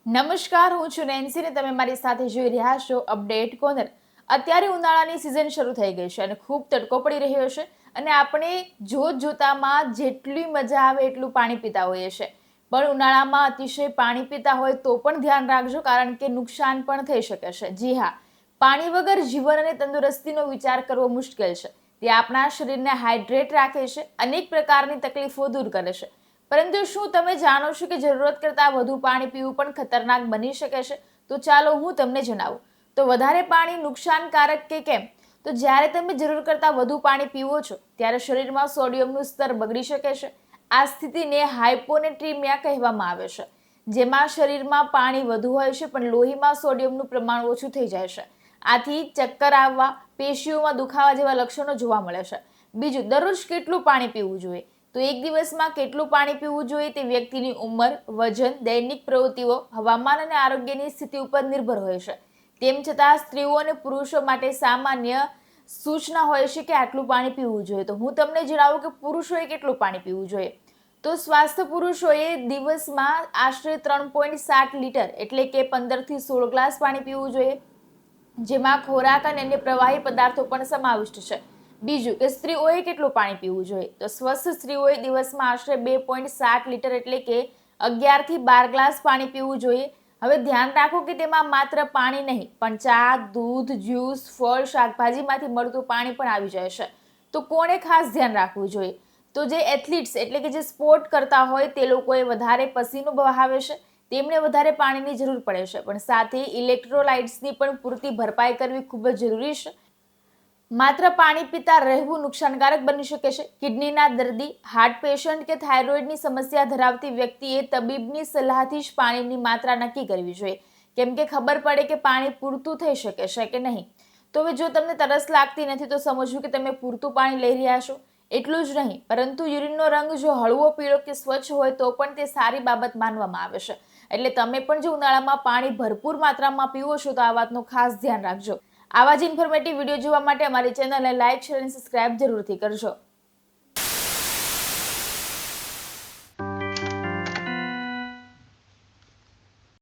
નમસ્કાર, હું છું નેન્સી ને તમે મારી સાથે જોઈ રહ્યા છો અપડેટ કોર્નર। અત્યારે ઉનાળાની સિઝન શરૂ થઈ ગઈ છે અને ખૂબ તડકો પડી રહ્યો છે અને આપણે જોતામાં જેટલી મજા આવે એટલું પાણી પીતા હોઈએ છીએ, પણ ઉનાળામાં અતિશય પાણી પીતા હોય તો પણ ધ્યાન રાખજો, કારણ કે નુકસાન પણ થઈ શકે છે। જી હા, પાણી વગર જીવન અને તંદુરસ્તીનો વિચાર કરવો મુશ્કેલ છે। તે આપણા શરીરને હાઇડ્રેટ રાખે છે, અનેક પ્રકારની તકલીફો દૂર કરે છે। પરંતુ શું તમે જાણો છો કે જરૂરત કરતાં વધુ પાણી પીવું પણ ખતરનાક બની શકે છે? તો ચાલો હું તમને જણાવું। તો વધારે પાણી નુકસાનકારક કે કેમ? તો જ્યારે તમે જરૂર કરતાં વધુ પાણી પીવો છો ત્યારે શરીરમાં સોડિયમનું સ્તર બગડી શકે છે। આ સ્થિતિને હાઇપોનેટ્રીમિયા કહેવામાં આવે છે, જેમાં શરીરમાં પાણી વધુ હોય છે પણ લોહીમાં સોડિયમનું પ્રમાણ ઓછું થઈ જાય છે। આથી ચક્કર આવવા, પેશીઓમાં દુખાવા જેવા લક્ષણો જોવા મળે છે। બીજું, દરરોજ કેટલું પાણી પીવું જોઈએ? તો એક દિવસમાં કેટલું પાણી પીવું જોઈએ તે વ્યક્તિની ઉંમર, વજન, દૈનિક પ્રવૃત્તિઓ, હવામાન અને આરોગ્યની સ્થિતિ ઉપર નિર્ભર હોય છે। તેમ છતાં સ્ત્રીઓ અને પુરુષો માટે સામાન્ય સૂચના હોય છે કે આટલું પાણી પીવું જોઈએ। તો હું તમને જણાવું કે પુરુષોએ કેટલું પાણી પીવું જોઈએ। તો સ્વાસ્થ્ય પુરુષોએ દિવસમાં આશરે 3.7 લીટર એટલે કે 15 થી 16 ગ્લાસ પાણી પીવું જોઈએ, જેમાં ખોરાક અને અન્ય પ્રવાહી પદાર્થો પણ સમાવિષ્ટ છે। બીજું કે સ્ત્રીઓએ કેટલું પાણી પીવું જોઈએ? તો સ્વસ્થ સ્ત્રીઓએ દિવસમાં આશરે 2.7 લીટર એટલે કે 11 થી 12 ગ્લાસ પાણી પીવું જોઈએ। હવે ધ્યાન રાખો કે તેમાં માત્ર પાણી નહીં, પણ ચા, દૂધ, જ્યુસ, ફળ, શાકભાજીમાંથી મળતું પાણી પણ આવી જાય છે। તો કોણે ખાસ ધ્યાન રાખવું જોઈએ? તો જે એથ્લીટ્સ એટલે કે જે સ્પોર્ટ કરતા હોય તે લોકોએ વધારે પસીનો બહાવે છે, તેમને વધારે પાણીની જરૂર પડે છે, પણ સાથે ઇલેક્ટ્રોલાઇટ્સની પણ પૂરતી ભરપાઈ કરવી ખૂબ જ જરૂરી છે। માત્ર પાણી પીતા રહેવું નુકસાનકારક બની શકે છે। કિડનીના દર્દી, હાર્ટ પેશન્ટ કે થાઇરોઇડની સમસ્યા ધરાવતી વ્યક્તિએ તબીબની સલાહથી જ પાણીની માત્રા નક્કી કરવી જોઈએ, કેમ કે ખબર પડે કે પાણી પૂરતું થઈ શકે છે કે નહીં। તો હવે જો તમને તરસ લાગતી નથી તો સમજવું કે તમે પૂરતું પાણી લઈ રહ્યા છો। એટલું જ નહીં, પરંતુ યુરિનનો રંગ જો હળવો પીળો કે સ્વચ્છ હોય તો પણ તે સારી બાબત માનવામાં આવે છે। એટલે તમે પણ જો ઉનાળામાં પાણી ભરપૂર માત્રામાં પીવો છો તો આ વાતનું ખાસ ધ્યાન રાખજો। આવા જ ઇન્ફોર્મેટિવ વિડીયો જોવા માટે અમારી ચેનલને લાઇક, શેર અને સબસ્ક્રાઇબ જરૂરથી કરજો।